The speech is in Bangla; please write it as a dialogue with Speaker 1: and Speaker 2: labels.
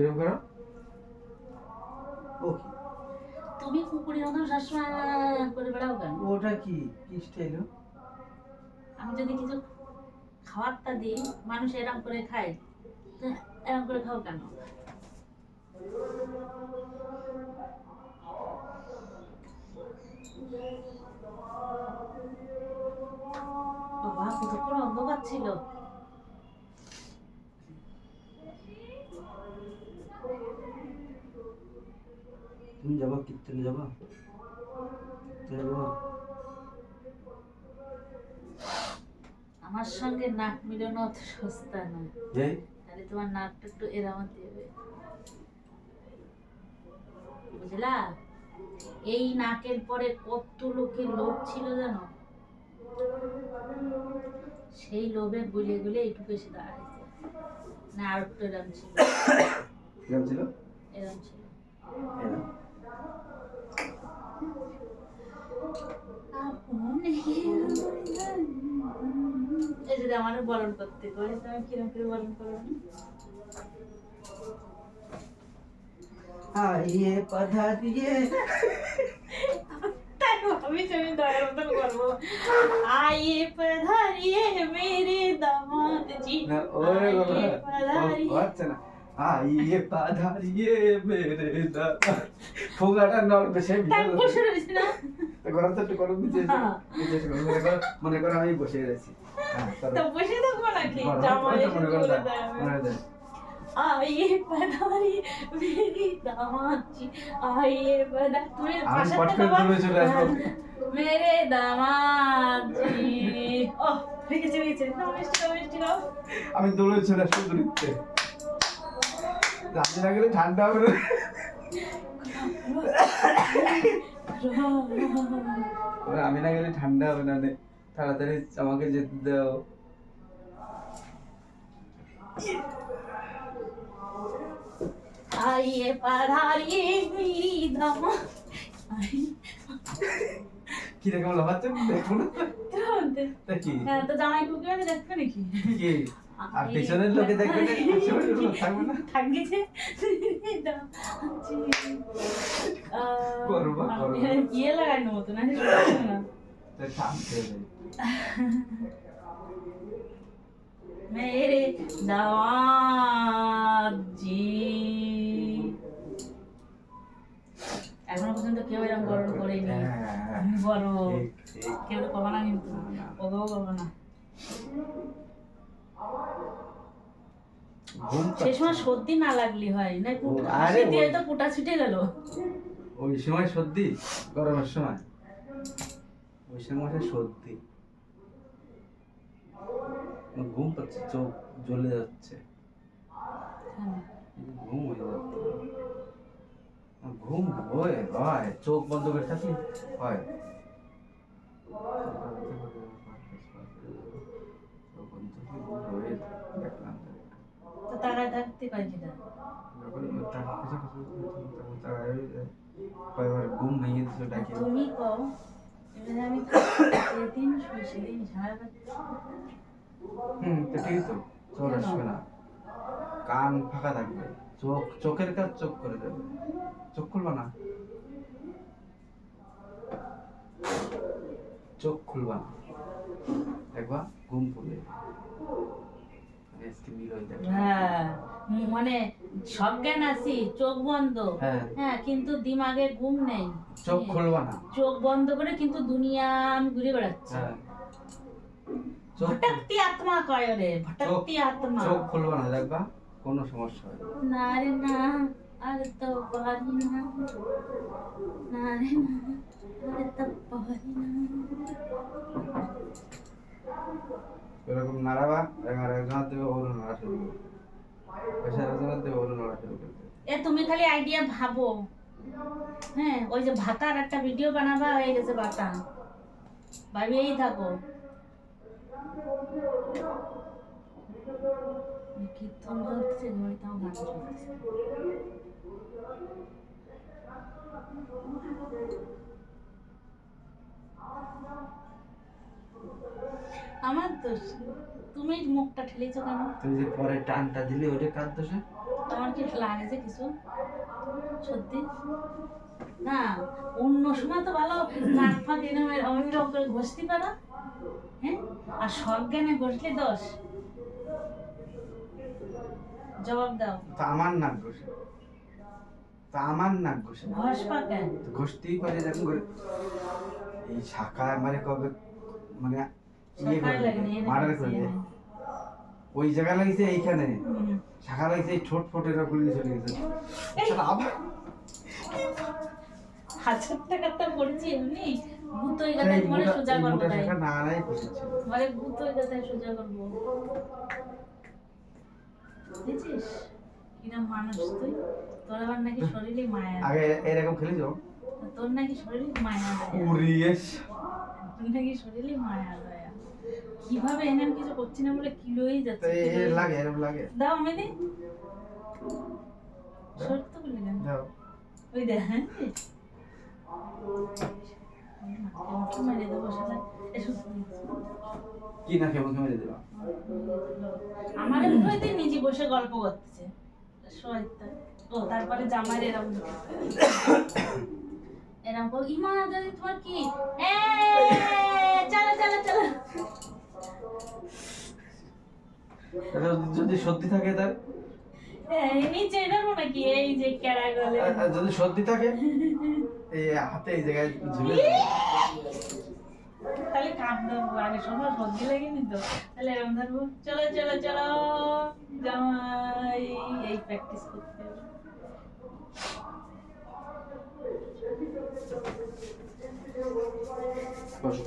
Speaker 1: কিরকম করো? ও কি
Speaker 2: তুমি কুকুরের মতো সবসময় করে বেড়াও কেন?
Speaker 1: ওটা কি কি স্টাইল?
Speaker 2: আমি যদি কিছু খাবারটা দিই মানুষ এরকম করে খায়, তো এরকম করে খাও কেন? বাবা কতক্ষণ অন্ধকার ছিল।
Speaker 1: তুমি যাবা কীর্তনে যাবা?
Speaker 2: আমার সঙ্গে নাক মিলানো অত সস্তা না।
Speaker 1: যাই
Speaker 2: তাহলে তোমার নাকটা একটু এরামত দেবে, বুঝলা? এই নাকের পরে কত লোকের লোভ ছিল জানো? সেই লোভে গুলে গুলে এইটুকু এসে দাঁড়াইছে। না আর একটু এরম ছিল,
Speaker 1: কিরকম ছিল?
Speaker 2: এরম ছিল।
Speaker 1: এরকম।
Speaker 2: এই যদি আমার বরণ করতে কই, আমি কিরম করে বরণ করবো?
Speaker 1: আইয়ে পধারিয়ে
Speaker 2: তাই আমি দয়ার মতন করবো। আইয়ে পধারিয়ে মেরে দামাদ জি,
Speaker 1: না ওরে
Speaker 2: আইয়ে
Speaker 1: বাবা
Speaker 2: পধারিয়ে।
Speaker 1: ও আচ্ছা না আইয়ে পধারিয়ে মেরে দাদা ফোগাটা নল বেশে
Speaker 2: তাই
Speaker 1: ভিতরে
Speaker 2: বসে রয়েছে না?
Speaker 1: তো গরম তো একটু গরম দিতে মনে করো আমি বসে রয়েছি হ্যাঁ
Speaker 2: তো বসে থাকবো নাকি?
Speaker 1: গরম
Speaker 2: জামা
Speaker 1: তো
Speaker 2: এসে
Speaker 1: মনে করো
Speaker 2: তুলে
Speaker 1: দাও,
Speaker 2: দেবে।
Speaker 1: মনে দাও।
Speaker 2: आइए पधारिए मेरी दामाद जी, आइए पधारिए। তুমি
Speaker 1: আমি
Speaker 2: পাশে
Speaker 1: পট
Speaker 2: থেকে
Speaker 1: করে
Speaker 2: বাবা,
Speaker 1: দূরে চলে আসবো
Speaker 2: मेरे दामाद जी। ওহ ভেগেছে ভেগেছে, মিষ্টি নাও।
Speaker 1: আমি দৌড়ে চলে আসবো দূরত্বে রাতে না গেলে ঠান্ডা হবে না ওরা আমি না গেলে ঠান্ডা হবে না নে। তাড়াতাড়ি আমাকে যেতে দাও
Speaker 2: आइए पधारिए मेरी दामाद।
Speaker 1: কিরকম লাফাচ্ছে দেখো না তা কি
Speaker 2: হ্যাঁ তো জামাই টুকে আমি দেখবে নাকি?
Speaker 1: কি আর পিছনের লোকে দেখবে না পিছনের লোক থাকবে না
Speaker 2: থাকছে
Speaker 1: করবা, করবা।
Speaker 2: ইয়ে লাগানো মতো না, না।
Speaker 1: তো থামতে হবে
Speaker 2: मेरे दामाद जी। এখনো পর্যন্ত কেউ এরকম গরম করেনি।
Speaker 1: হ্যাঁ,
Speaker 2: বলো
Speaker 1: ঠিক, ঠিক।
Speaker 2: কেউ করবো না, কিন্তু
Speaker 1: না, না।
Speaker 2: ওকেও করবো না।
Speaker 1: ঘুম
Speaker 2: সেই সময়
Speaker 1: পাচ্ছে।
Speaker 2: সর্দি না লাগলি হয় না,
Speaker 1: আরে
Speaker 2: দিয়ে
Speaker 1: ওই-
Speaker 2: তো পুটা ছুটে গেল।
Speaker 1: ওই সময় সর্দি গরমের সময় ওই সময় সর্দি আমার ঘুম পাচ্ছে চোখ জ্বলে যাচ্ছে ঘুম হয়ে যাচ্ছে আমার ঘুম হয় চোখ বন্ধ করে থাকি হয় চোখ বন্ধ থাকলে ঘুম হয়ে দেখলাম
Speaker 2: তো তাকায় থাকতে পারি কিনা?
Speaker 1: কয়েকবার ঘুম ভেঙে দিছিল
Speaker 2: আর
Speaker 1: ডাকি
Speaker 2: তুমি কও এবারে আমি যেদিন শুই সেদিন ঝাড়া পাচ্ছি।
Speaker 1: তো ঠিকই তো চোখ আসবে না কান ফাঁকা থাকবে চোখের কাজ চোখ করে দেবে চোখ খুলবা না চোখ খুলবা না দেখবা ঘুম পড়বে আজকে মিল হয়ে যাবে
Speaker 2: হ্যাঁ মানে সব জ্ঞান আছি, চোখ বন্ধ।
Speaker 1: হ্যাঁ।
Speaker 2: হ্যাঁ কিন্তু দিমাগে ঘুম নেই।
Speaker 1: চোখ খুলবা না
Speaker 2: চোখ বন্ধ করে কিন্তু দুনিয়া আমি ঘুরে বেড়াচ্ছি।
Speaker 1: হ্যাঁ চোখ
Speaker 2: ভটকতি আত্মা কয় রে, ভটকতি আত্মা।
Speaker 1: চোখ খুলবা না দেখবা কোনো সমস্যা হবে না।
Speaker 2: না রে না, আর তো পারি না, না রে না, আর তো পারি না।
Speaker 1: এরকম নাড়াবা আর একজন দেবে ওর নাড়া শুরু করবে পয়সা একজন দেবে ওর নাড়া শুরু করবে
Speaker 2: এ তুমি খালি আইডিয়া ভাবো। হ্যাঁ ওই যে ভাতার একটা ভিডিও বানাবা, হয়ে গেছে বাতা, ভাবিয়েই থাকো। কীর্তন চলতেছে ঘড়িটাও গান চলতেছে। আমার দোষ। তুমি মুখটা ঠেলেছো কেন?
Speaker 1: তুই যে পরে টানটা দিলি ওটা কার দোষে?
Speaker 2: তোমার কি লাগেছে কিছু সত্যি? না, অন্য সময় তো ভালো নাক ফাঁক এনে অন্যরকম করে ঘষতে পারো, হ্যাঁ? আর সজ্ঞানে ঘষলে দোষ? জবাব দাও।
Speaker 1: তা আমার নাক ঘষে, তা আমার নাক ঘষে
Speaker 2: ঘষপা কেন?
Speaker 1: তো ঘষতেই পারে যখন করে। এই শাখা মানে কবে মানে ইয়ে
Speaker 2: শাখায়
Speaker 1: করে
Speaker 2: লাগেনি, এনে
Speaker 1: মার্ডার করে
Speaker 2: দিয়েছি
Speaker 1: দেয়।
Speaker 2: আমি।
Speaker 1: ওই জায়গা লাগিয়েছে এইখানে,
Speaker 2: হুম।
Speaker 1: শাখা লাগিয়েছে এই ঠোঁট ফোটের গুলি চলে গেছে। শালা আবার
Speaker 2: 1000 টাকার তো পড়েছি এমনি, গুতোই
Speaker 1: এই
Speaker 2: গাথায় তোমার
Speaker 1: মোটা
Speaker 2: সোজা
Speaker 1: এই
Speaker 2: করবো
Speaker 1: মোটা
Speaker 2: তাই।
Speaker 1: শাখা না নাই পড়েছিল।
Speaker 2: তোমার গুতোই গাথায় সোজা করবো। দেখছিস কিরম মানুষ তুই? তোর আবার নাকি শরীরে মায়া দেয়।
Speaker 1: আগে এরকম খেলে যাও
Speaker 2: তোর নাকি শরীরে মায়া দেয়।
Speaker 1: উড়িয়েস।
Speaker 2: তোর নাকি শরীরে মায়া দেয়। কিভাবে এনে আমি কিছু করছি না বলে কিলোই
Speaker 1: তো
Speaker 2: যাচ্ছে।
Speaker 1: এ
Speaker 2: কিলোই
Speaker 1: লাগে
Speaker 2: যাচ্ছে।
Speaker 1: এরকম লাগে।
Speaker 2: দাও আমি দি। সত্য বলে কেন?
Speaker 1: দাও
Speaker 2: ওই দেখ হ্যাঁ মুখে মেরে দেবো শালা। এসব
Speaker 1: কি না কেমন কেমন দিবা?
Speaker 2: আমার হইতে নিজে বসে গল্প করতেছে শয়তান। ও তারপরে জামাইয়ের এরকম এরকম কো ইমা দাদি তোমার কি এ চলো চলো চলো।
Speaker 1: এটা যদি সত্যি থাকে তার
Speaker 2: এই নিচে এরকম নাকি এই যে কেড়া গলে
Speaker 1: যদি সত্যি থাকে এই হাতে এই জায়গায় ঝুলে
Speaker 2: তাহলে কাপ দেবো আগে শোনো সর্দি লাগেনি তো তাহলে এরকম ধরবো চলো চলো চলো জামাই এই প্র্যাকটিস করতে হবে।
Speaker 1: বসো।